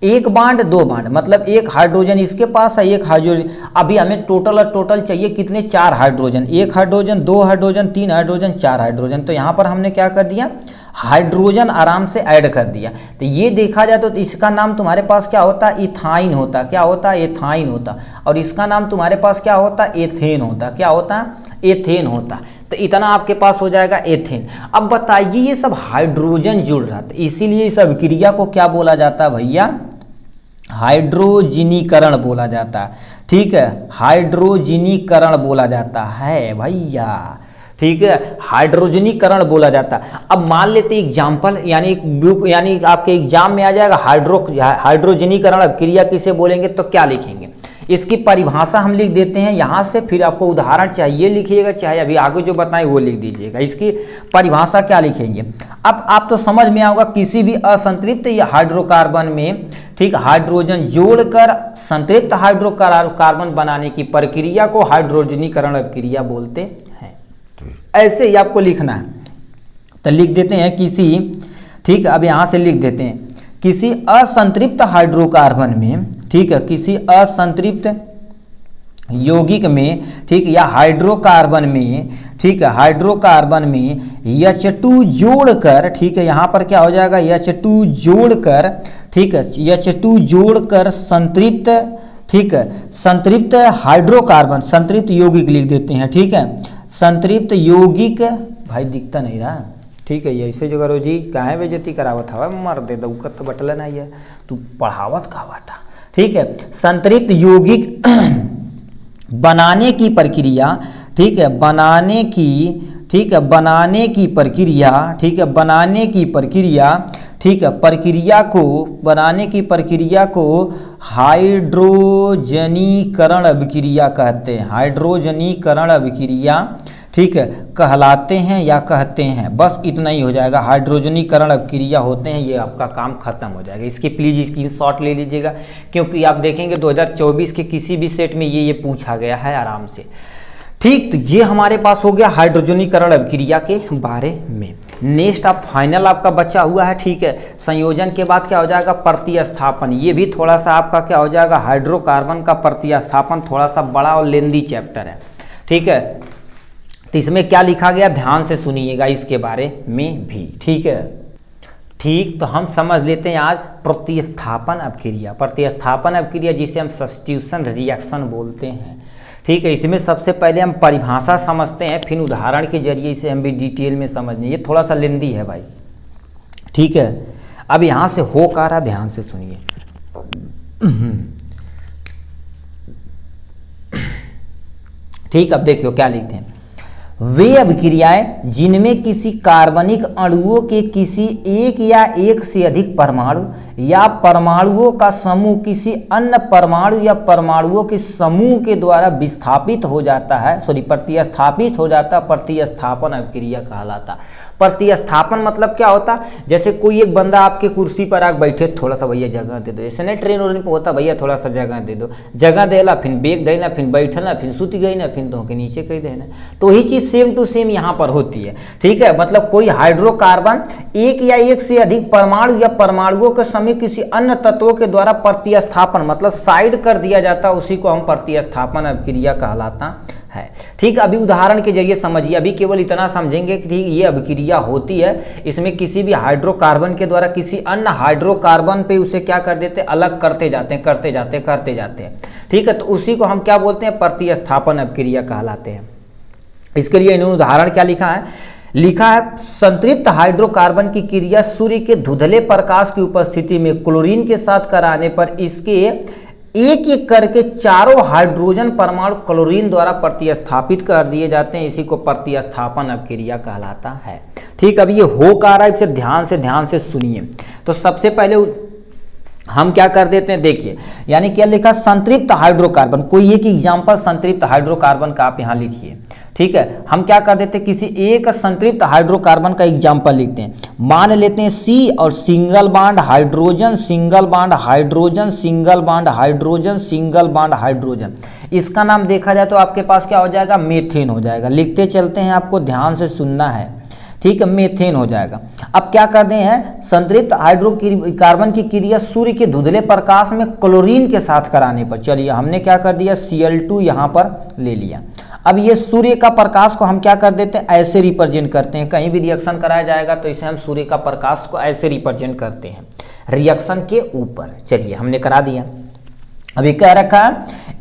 एक बांड 2 बांड, मतलब एक हाइड्रोजन इसके पास है, एक हाइड्रोजन। अभी हमें टोटल और टोटल चाहिए कितने, 4 hydrogen, 1 hydrogen 2 hydrogen 3 hydrogen 4 hydrogen. तो यहाँ पर हमने क्या कर दिया, हाइड्रोजन आराम से ऐड कर दिया। तो ये देखा जाए तो इसका नाम तुम्हारे पास क्या होता है, इथाइन होता, क्या होता है, एथाइन होता। और इसका नाम तुम्हारे पास क्या होता है, एथेन होता, क्या होता है, एथेन होता। तो इतना आपके पास हो जाएगा एथेन। अब बताइए ये सब हाइड्रोजन जुड़ रहा था, इसीलिए इस अभिक्रिया को क्या बोला जाता है भैया, हाइड्रोजनीकरण बोला जाता है, ठीक है, हाइड्रोजनीकरण बोला जाता है भैया, ठीक है, हाइड्रोजनीकरण बोला जाता है। अब मान लेते एग्जाम्पल, यानी आपके एग्जाम में आ जाएगा हाइड्रोजनीकरण अभिक्रिया किसे बोलेंगे, तो क्या लिखेंगे, इसकी परिभाषा हम लिख देते हैं यहाँ से, फिर आपको उदाहरण चाहिए लिखिएगा, चाहे अभी आगे जो बताएं वो लिख दीजिएगा। इसकी परिभाषा क्या लिखेंगे, अब आप तो समझ में आएगा, किसी भी असंतृप्त या हाइड्रोकार्बन में, ठीक, हाइड्रोजन जोड़कर संतृप्त हाइड्रोकार्बन बनाने की प्रक्रिया को हाइड्रोजनीकरण अभिक्रिया बोलते हैं। ऐसे ही आपको लिखना है, तो लिख देते हैं किसी, ठीक, अब यहाँ से लिख देते हैं किसी असंतृप्त हाइड्रोकार्बन में, ठीक है, किसी असंतृप्त यौगिक में, ठीक, या हाइड्रोकार्बन में, ठीक है, हाइड्रोकार्बन में H2 जोड़कर, ठीक है, यहाँ पर क्या हो जाएगा, H2 जोड़कर, ठीक है, H2 जोड़कर संतृप्त, ठीक है, संतृप्त हाइड्रोकार्बन, संतृप्त यौगिक लिख देते हैं, ठीक है, संतृप्त यौगिक, भाई दिखता नहीं रहा, ठीक है, ये ऐसे जो करो जी, काहे बेइज्जती करावत हवा, मर दे दौकत तो बटला नहीं है, तू पढ़ावत का बाटा, ठीक है, संतृप्त यौगिक बनाने की प्रक्रिया, ठीक है, बनाने की, ठीक है, बनाने की प्रक्रिया, ठीक है, बनाने की प्रक्रिया, ठीक है, प्रक्रिया को बनाने की प्रक्रिया को हाइड्रोजनीकरण अभिक्रिया कहते हैं, हाइड्रोजनीकरण अभिक्रिया, ठीक है, कहलाते हैं या कहते हैं। बस इतना ही हो जाएगा, हाइड्रोजनीकरण अभिक्रिया होते हैं, ये आपका काम खत्म हो जाएगा। इसकी प्लीज स्क्रीनशॉट ले लीजिएगा, क्योंकि आप देखेंगे 2024 के किसी भी सेट में ये पूछा गया है आराम से। ठीक, तो ये हमारे पास हो गया हाइड्रोजनीकरण अभिक्रिया के बारे में। नेक्स्ट आप फाइनल आपका बचा हुआ है, ठीक है, संयोजन के बाद क्या हो जाएगा, प्रतिस्थापन। ये भी थोड़ा सा आपका क्या हो जाएगा, हाइड्रोकार्बन का प्रतिस्थापन थोड़ा सा बड़ा और लेंदी चैप्टर है, ठीक है। तो इसमें क्या लिखा गया ध्यान से सुनिएगा इसके बारे में भी, ठीक है। ठीक, तो हम समझ लेते हैं आज प्रतिस्थापन अभिक्रिया। प्रतिस्थापन अभिक्रिया जिसे हम सब्स्टिट्यूशन रिएक्शन बोलते हैं, ठीक है। इसमें सबसे पहले हम परिभाषा समझते हैं, फिर उदाहरण के जरिए इसे हम भी डिटेल में समझने। ये थोड़ा सा लेंदी है भाई, ठीक है। अब यहाँ से हो का रहा, ध्यान से सुनिए। ठीक, अब देखियो क्या लिखते हैं, वे अभिक्रियाएं जिनमें किसी कार्बनिक अणुओं के किसी एक या एक से अधिक परमाणु या परमाणुओं का समूह किसी अन्य परमाणु या परमाणुओं के समूह के द्वारा विस्थापित हो जाता है, प्रतिस्थापित हो जाता, प्रतिस्थापन अभिक्रिया कहलाता। प्रतिस्थापन मतलब क्या होता, जैसे कोई एक बंदा आपके कुर्सी पर आके बैठे, थोड़ा सा भैया जगह दे दो, ऐसे नहीं ट्रेन उड़ने पे होता, भैया थोड़ा सा जगह दे दो, जगह देला, फिर बेग देना, फिर बैठना, फिर सुत गई ना, फिर तो के नीचे कही देना। तो वही चीज सेम टू सेम यहाँ पर होती है, ठीक है। मतलब कोई हाइड्रोकार्बन एक या एक से अधिक परमाणु या परमाणुओं के समय किसी अन्य तत्वों के द्वारा प्रतिस्थापन मतलब साइड कर दिया जाता है, उसी को हम प्रतिस्थापन अभिक्रिया कहलाता है, ठीक। अभी उदाहरण के जरिए समझिए, अभी केवल इतना समझेंगे कि ठीक ये अभिक्रिया होती है, इसमें किसी भी हाइड्रोकार्बन के द्वारा किसी अन्य हाइड्रोकार्बन पे उसे क्या कर देते, अलग करते जाते हैं, करते जाते हैं, करते जाते हैं, ठीक है। तो उसी को हम क्या बोलते हैं, प्रतिस्थापन अभिक्रिया कहलाते हैं। इसके लिए इन्होंने उदाहरण क्या लिखा है, लिखा है संतृप्त हाइड्रोकार्बन की क्रिया सूर्य के धुंधले प्रकाश की उपस्थिति में क्लोरीन के साथ कराने पर इसके एक एक करके चारों हाइड्रोजन परमाणु क्लोरीन द्वारा प्रतिस्थापित कर दिए जाते हैं, इसी को प्रतिस्थापन अभिक्रिया कहलाता है, ठीक। अब ये हो का रहा है, इसे ध्यान से सुनिए। तो सबसे पहले हम क्या कर देते हैं, देखिए, यानी क्या लिखा, संतृप्त हाइड्रोकार्बन, कोई एक एग्जाम्पल संतृप्त हाइड्रोकार्बन का आप यहाँ लिखिए, ठीक है। हम क्या कर देते हैं, किसी एक संतृप्त हाइड्रोकार्बन का एग्जाम्पल लिखते हैं, मान लेते हैं सी और single bond hydrogen, single bond hydrogen, single bond hydrogen, single bond hydrogen. इसका नाम देखा जाए तो आपके पास क्या हो जाएगा, मीथेन हो जाएगा। लिखते चलते हैं, आपको ध्यान से सुनना है, ठीक है, मीथेन हो जाएगा। अब क्या करते हैं, संतृप्त हाइड्रोकार्बन की क्रिया सूर्य के धुंधले प्रकाश में क्लोरीन के साथ कराने पर, चलिए हमने क्या कर दिया, Cl2 यहाँ पर ले लिया। अब ये सूर्य का प्रकाश को हम क्या कर देते हैं, ऐसे रिप्रेजेंट करते हैं। कहीं भी रिएक्शन कराया जाएगा तो इसे हम सूर्य का प्रकाश को ऐसे रिप्रेजेंट करते हैं, रिएक्शन के ऊपर। चलिए हमने करा दिया। अभी क्या रखा है,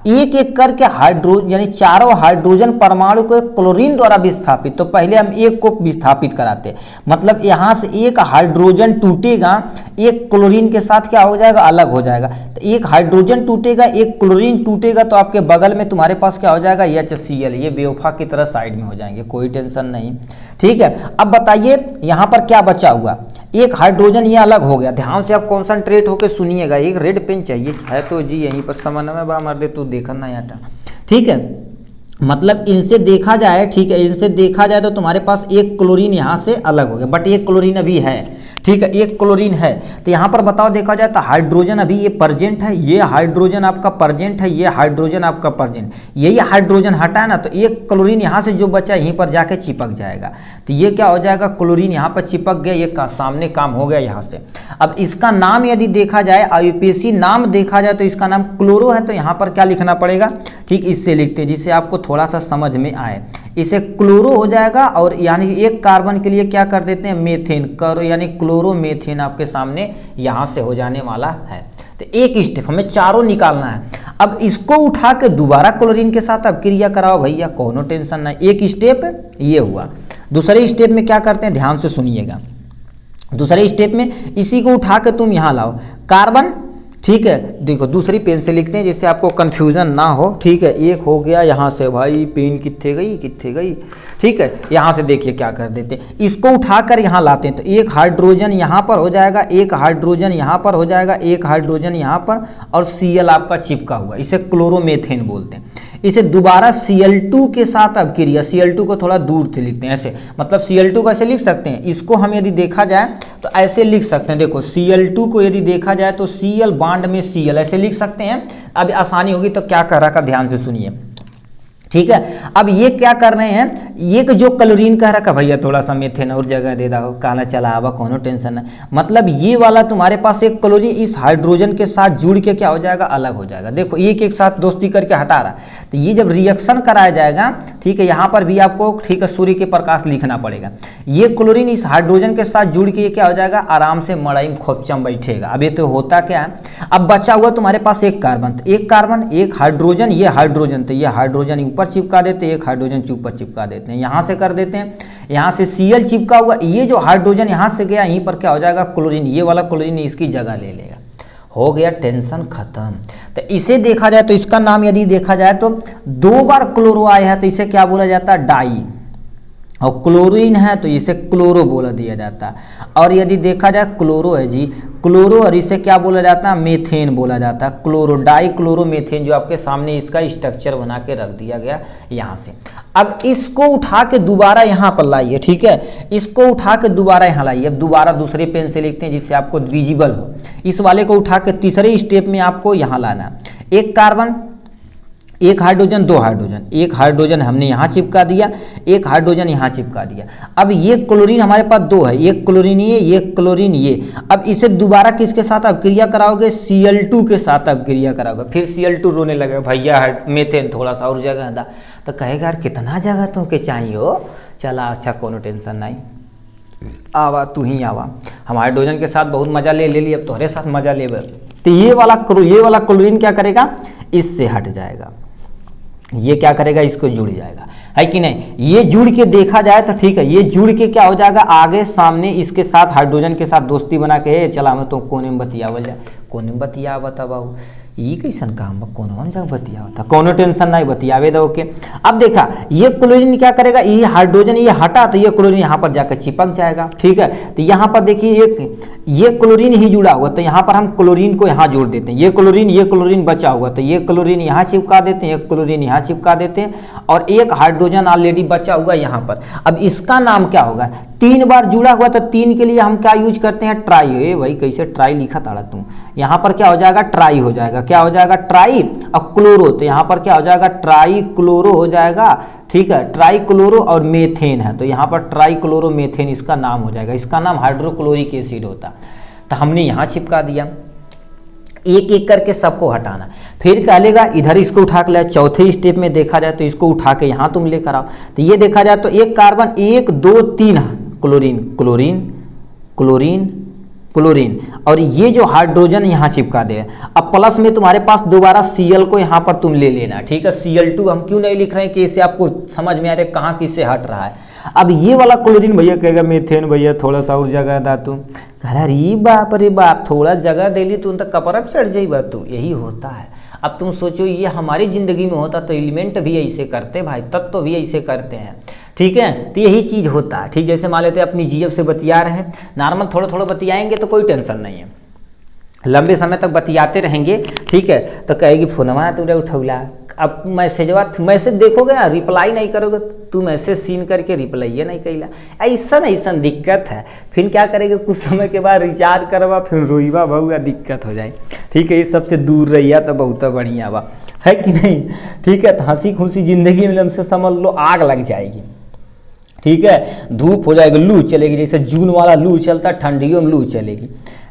एक एक करके हाइड्रोजन यानी चारों हाइड्रोजन परमाणु को क्लोरीन द्वारा विस्थापित, तो पहले हम एक को विस्थापित कराते हैं, मतलब यहाँ से एक हाइड्रोजन टूटेगा, एक क्लोरीन के साथ क्या हो जाएगा, अलग हो जाएगा। तो एक हाइड्रोजन टूटेगा, एक क्लोरीन टूटेगा, तो आपके बगल में तुम्हारे पास क्या हो जाएगा, HCl, ये बेवफा की तरह साइड में हो जाएंगे, कोई टेंशन नहीं, ठीक है। अब बताइए यहाँ पर क्या बचा हुआ, एक हाइड्रोजन ये अलग हो गया। ध्यान से आप कॉन्सेंट्रेट होकर सुनिएगा, एक रेड पेन चाहिए है तो जी यहीं पर समन्वय बा मर दे तू देखा ना याटा, ठीक है। मतलब इनसे देखा जाए, ठीक है, इनसे देखा जाए तो तुम्हारे पास एक क्लोरीन यहाँ से अलग हो गया, बट एक क्लोरीन अभी है, ठीक है, एक क्लोरीन है। तो यहाँ पर बताओ, देखा जाए तो हाइड्रोजन अभी ये प्रेजेंट है, ये हाइड्रोजन आपका प्रेजेंट है, ये हाइड्रोजन आपका प्रेजेंट, यही हाइड्रोजन हटा ना, तो एक क्लोरीन यहाँ से जो बचा यहीं पर जाके चिपक जाएगा। तो ये क्या हो जाएगा, क्लोरीन यहाँ पर चिपक गया, ये सामने काम हो गया यहाँ से। अब इसका नाम यदि देखा जाए, आईयूपीएसी नाम देखा जाए तो इसका नाम क्लोरो है, तो यहाँ पर क्या लिखना पड़ेगा, ठीक, इससे लिखते हैं जिससे आपको थोड़ा सा समझ में आए। इसे क्लोरो हो जाएगा, और यानी एक कार्बन के लिए क्या कर देते हैं, मेथेन कर, यानी क्लोरोमेथेन आपके सामने यहाँ से हो जाने वाला है। तो एक स्टेप हमें चारों निकालना है। अब इसको उठा के दोबारा क्लोरीन के साथ अब क्रिया कराओ भैया, कोनो टेंशन नहीं। एक स्टेप ये हुआ, दूसरे स्टेप में क्या करते हैं, ध्यान से सुनिएगा। दूसरे स्टेप में इसी को उठा के तुम यहाँ लाओ, कार्बन, ठीक है, देखो दूसरी पेन से लिखते हैं जिससे आपको कन्फ्यूज़न ना हो। ठीक है, एक हो गया यहाँ से, भाई पेन कितने गई। ठीक है, यहाँ से देखिए क्या कर देते हैं, इसको उठाकर यहाँ लाते हैं तो एक हाइड्रोजन यहाँ पर हो जाएगा, एक हाइड्रोजन यहाँ पर हो जाएगा, एक हाइड्रोजन यहाँ पर, और Cl आपका चिपका हुआ, इसे क्लोरोमेथेन बोलते हैं। इसे दोबारा Cl2 के साथ अभिक्रिया, Cl2 को थोड़ा दूर से लिखते हैं ऐसे, मतलब Cl2 को ऐसे लिख सकते हैं, इसको हम यदि देखा जाए तो ऐसे लिख सकते हैं। देखो Cl2 को यदि देखा जाए तो Cl बांड में Cl ऐसे लिख सकते हैं। अब आसानी होगी तो क्या कर रहा का ध्यान से सुनिए। ठीक है, अब ये क्या कर रहे हैं, ये जो क्लोरीन कह रखा भैया थोड़ा सा मेथेन और जगह दे दो, काला चला आवा, कोनो टेंशन नहीं। मतलब ये वाला तुम्हारे पास एक क्लोरीन इस हाइड्रोजन के साथ जुड़ के क्या हो जाएगा, अलग हो जाएगा। देखो एक एक साथ दोस्ती करके हटा रहा, तो ये जब रिएक्शन कराया जाएगा, ठीक है, यहाँ पर भी आपको ठीक है सूर्य के प्रकाश लिखना पड़ेगा। ये क्लोरीन इस हाइड्रोजन के साथ जुड़ के ये क्या हो जाएगा, आराम से मड़ाई में खोपचम बैठेगा। अब ये तो होता क्या है, अब बचा हुआ तुम्हारे पास एक कार्बन, एक हाइड्रोजन, ये हाइड्रोजन, तो ये हाइड्रोजन ऊपर चिपका देते हैं, एक हाइड्रोजन ऊपर चिपका देते हैं, यहाँ से कर देते हैं, यहाँ से Cl चिपका हुआ, ये जो हाइड्रोजन यहाँ से गया यहीं पर क्या हो जाएगा, क्लोरीन, ये वाला क्लोरीन इसकी जगह ले लेगा। हो गया, टेंशन खत्म। तो इसे देखा जाए तो इसका नाम यदि देखा जाए तो 2 बार क्लोरो आया है तो इसे क्या बोला जाता है, डाई, और क्लोरीन है तो इसे क्लोरो बोला दिया जाता है। और यदि देखा जाए क्लोरो है जी, क्लोरो, और इसे क्या बोला जाता है, मेथेन बोला जाता है, क्लोरो, डाई क्लोरो मेथेन, जो आपके सामने इसका स्ट्रक्चर बना के रख दिया गया यहाँ से। अब इसको उठा के दोबारा यहाँ पर लाइए, ठीक है, इसको उठा के दोबारा यहाँ लाइए। अब दोबारा दूसरे पेन से लिखते हैं जिससे आपको विजिबल हो। इस वाले को उठा के तीसरे स्टेप में आपको यहाँ लाना, एक कार्बन, एक हाइड्रोजन, 2 हाइड्रोजन, एक हाइड्रोजन हमने यहाँ चिपका दिया, एक हाइड्रोजन यहाँ चिपका दिया। अब ये क्लोरीन हमारे पास 2 है, एक क्लोरीन ये, एक क्लोरीन ये। अब इसे दोबारा किसके साथ अभिक्रिया कराओगे, Cl2 के साथ अभिक्रिया कराओगे। फिर Cl2 रोने लगेगा, भैया मेथेन थोड़ा सा और जगह दा, तो कहेगा यार कितना जगह तो के चाहिए हो, चला अच्छा कोनो टेंशन नहीं, आवा तू ही आवा, हम हाइड्रोजन के साथ बहुत मजा ले ली, अब तुम्हारे साथ मजा ले। तो ये वाला क्लोरीन क्या करेगा, इससे हट जाएगा, ये क्या करेगा, इसको जुड़ जाएगा, है कि नहीं। ये जुड़ के देखा जाए तो ठीक है, ये जुड़ के क्या हो जाएगा, आगे सामने इसके साथ हाइड्रोजन के साथ दोस्ती बना के चला मैं तो कोने में बतियावल जाए, कोने में बतिया बताओ, ये कैसन काम बा, कोनो हम जब बतिया होता, कोनो टेंशन नहीं, बतियावे दो के। अब देखा ये क्लोरीन क्या करेगा, ये हाइड्रोजन ये हटा तो ये क्लोरीन यहाँ पर जाकर चिपक जाएगा। ठीक है, तो यहाँ पर देखिए ये क्लोरीन ही जुड़ा हुआ, तो यहाँ पर हम क्लोरीन को यहाँ जोड़ देते हैं, ये क्लोरीन बचा हुआ तो ये क्लोरीन यहाँ चिपका देते हैं, एक क्लोरीन यहाँ चिपका देते हैं, और एक हाइड्रोजन ऑलरेडी बचा हुआ यहाँ पर। अब इसका नाम क्या होगा, 3 बार जुड़ा हुआ तो 3 के लिए हम क्या यूज करते हैं, ट्राई। ए भाई कैसे ट्राई लिखा ताड़ा तुम, यहाँ पर क्या हो जाएगा, ट्राई हो जाएगा, क्या हो जाएगा, ट्राई, और क्लोरो, तो यहाँ पर क्या हो जाएगा, ट्राई क्लोरो हो जाएगा। ठीक है, ट्राई क्लोरो और मेथेन है तो यहाँ पर ट्राई क्लोरो मेथेन इसका नाम हो जाएगा, इसका नाम हाइड्रोक्लोरिक एसिड होता। तो हमने यहाँ चिपका दिया, एक एक करके सबको हटाना, फिर कह लेगा इधर इसको उठा के लाए। चौथे स्टेप में देखा जाए तो इसको उठा के यहाँ तुम लेकर आओ, तो ये देखा जाए तो एक carbon, 1 2 3 chlorine chlorine chlorine chlorine, और ये जो हाइड्रोजन यहाँ चिपका दे। अब प्लस में तुम्हारे पास दोबारा Cl को यहाँ पर तुम ले लेना। ठीक है, Cl2 हम क्यों नहीं लिख रहे हैं कि इसे आपको समझ में आ रहा है कहाँ किससे हट रहा है। अब ये वाला क्लोरीन भैया कहेगा मेथेन भैया थोड़ा सा और जगह दा तू, कह रे बाप रे बाप, थोड़ा जगह दे ली तू तो कपड़ा चढ़ जाइबा तू, यही होता है। अब तुम सोचो ये हमारी ज़िंदगी में होता तो एलिमेंट भी ऐसे करते भाई, तत्व भी ऐसे करते हैं। ठीक है, तो यही चीज़ होता है। ठीक, जैसे मान लेते हैं अपनी जीएफ से बतिया रहे हैं, नॉर्मल थोड़ा थोड़ा बतियाएंगे तो कोई टेंशन नहीं है, लंबे समय तक बतियाते रहेंगे। ठीक है, तो कहेगी फोनवा तुरे उठौला, अब मैसेज देखोगे ना, रिप्लाई नहीं करोगे, तू मैसेज सीन करके रिप्लाई नहीं कैला, ऐसा दिक्कत है। फिर क्या करेंगे, कुछ समय के बाद रिचार्ज करवा, फिर रोईवा बहुआ, दिक्कत हो जाए। ठीक है, इस सबसे दूर रहिया तो बहुत बढ़िया बा, है कि नहीं। ठीक है, तो हंसी खुशी ज़िंदगी में हमसे समझ लो आग लग जाएगी। ठीक है, धूप हो जाएगी, लू चलेगी, जैसे जून वाला लू चलता है, ठंडियों में लू चलेगी।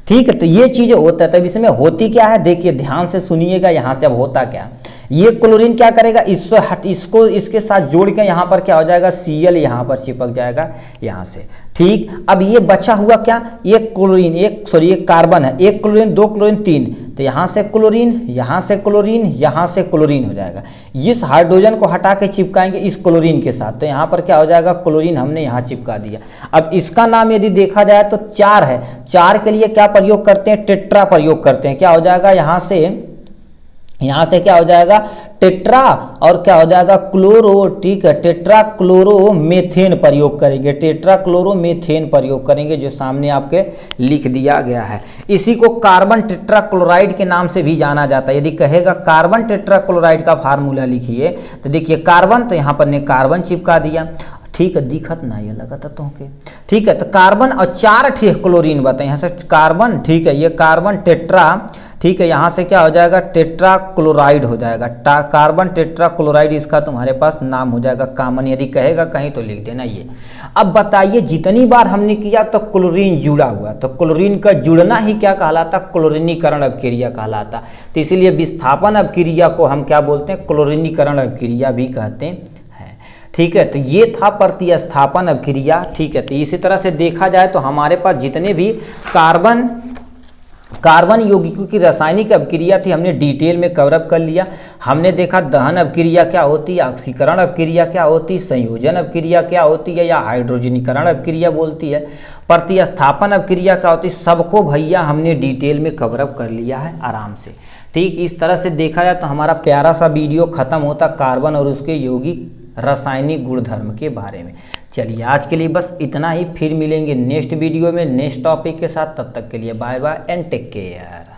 ठीक है, तो ये चीज़ें होता है। तब इसमें होती क्या है, देखिए ध्यान से सुनिएगा यहाँ से। अब होता क्या, ये क्लोरीन क्या करेगा, इसको इसके साथ जोड़ के यहाँ पर क्या हो जाएगा, Cl यहाँ पर चिपक जाएगा यहाँ से। ठीक, अब ये बचा हुआ क्या, एक क्लोरीन, एक कार्बन है, एक क्लोरीन, दो क्लोरीन, तीन, तो यहाँ से क्लोरीन, यहाँ से क्लोरीन, यहाँ से क्लोरीन हो जाएगा। इस हाइड्रोजन को हटा के चिपकाएंगे इस क्लोरीन के साथ, तो यहाँ पर क्या हो जाएगा, क्लोरीन हमने यहाँ चिपका दिया। अब इसका नाम यदि देखा जाए तो 4 है, 4 के लिए क्या प्रयोग करते हैं, टेट्रा प्रयोग करते हैं। क्या हो जाएगा, यहाँ से क्या हो जाएगा, टेट्रा, और क्या हो जाएगा, क्लोरो। ठीक है, टेट्रा क्लोरोमेथेन प्रयोग करेंगे, टेट्रा क्लोरोमेथेन प्रयोग करेंगे, जो सामने आपके लिख दिया गया है। इसी को कार्बन टेट्रा क्लोराइड के नाम से भी जाना जाता है। यदि कहेगा कार्बन टेट्रा क्लोराइड का फार्मूला लिखिए, तो देखिए कार्बन, तो यहाँ पर ने कार्बन चिपका दिया। ठीक है, दिखत ना ये लगा था तो के। ठीक है, तो कार्बन और 4 क्लोरीन बताए, यहाँ से कार्बन। ठीक है, ये कार्बन टेट्रा, ठीक है, यहाँ से क्या हो जाएगा, टेट्रा क्लोराइड हो जाएगा, कार्बन टेट्रा क्लोराइड इसका तुम्हारे पास नाम हो जाएगा कॉमन। यदि कहेगा कहीं तो लिख देना ये। अब बताइए, जितनी बार हमने किया तो क्लोरीन जुड़ा हुआ, तो क्लोरीन का जुड़ना ही क्या कहलाता, क्लोरीनीकरण अभिक्रिया कहलाता। तो इसीलिए विस्थापन अभिक्रिया को हम क्या बोलते हैं, क्लोरीनीकरण अभिक्रिया भी कहते हैं। ठीक है, तो ये था प्रतिस्थापन अभिक्रिया। ठीक है, तो इसी तरह से देखा जाए तो हमारे पास जितने भी कार्बन यौगिकों की रासायनिक अभिक्रिया थी हमने डिटेल में कवरअप कर लिया। हमने देखा दहन अभिक्रिया क्या होती है, ऑक्सीकरण अभिक्रिया क्या होती है, संयोजन अभिक्रिया क्या होती है, या हाइड्रोजनीकरण अभिक्रिया बोलती है, प्रतिस्थापन अभिक्रिया क्या होती है, सबको भैया हमने डिटेल में कवरअप कर लिया है आराम से। ठीक, इस तरह से देखा जाए तो हमारा प्यारा सा वीडियो खत्म होता कार्बन और उसके यौगिक रासायनिक गुणधर्म के बारे में। चलिए आज के लिए बस इतना ही, फिर मिलेंगे नेक्स्ट वीडियो में नेक्स्ट टॉपिक के साथ। तब तक के लिए bye bye and take care.